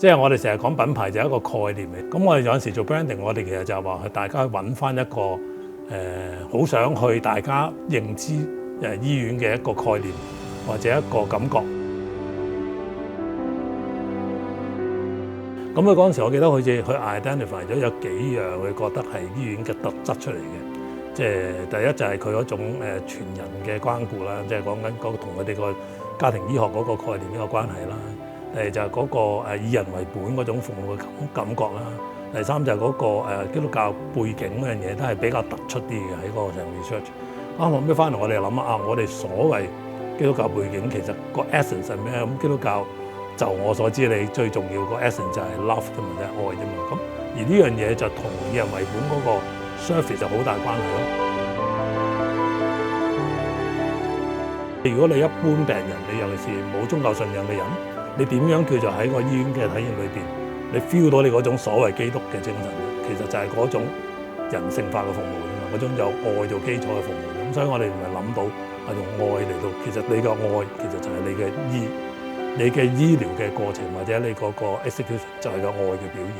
即係我哋成日講品牌就係一個概念嚟。咁我哋有陣時做 branding，我哋其實就係話去大家揾翻一個好想去大家認知醫院嘅一個概念或者一個感覺。咁佢嗰陣時，我記得好似佢 identify 咗有幾樣佢覺得係醫院嘅特質出嚟嘅。即係第一就係佢嗰種全人嘅關顧啦，即係講緊嗰個同佢哋個家庭醫學嗰個概念一個關係啦。第二就係嗰個以人為本嗰種服務嘅感覺啦。第三就係嗰個基督教背景嗰樣嘢都係比較突出啲嘅喺嗰個成 research。後尾翻嚟我哋諗我哋所謂基督教背景其實個 essence 係咩？咁基督教就我所知你最重要個 essence 就係 love 啫嘛，就係愛啫嘛。咁而呢樣嘢就同以人為本嗰個 service 就好大關係咯。如果你一般病人，你尤其是冇宗教信仰嘅人，你點樣叫做喺個醫院嘅體驗裏邊，你 feel 到你嗰種所謂基督嘅精神，其實就係嗰種人性化嘅服務啫嘛，嗰種有愛做基礎嘅服務。咁所以我哋唔係諗到用愛嚟到，其實你嘅愛其實就係你嘅醫療嘅過程，或者你嗰個 execution 就係個愛嘅表現。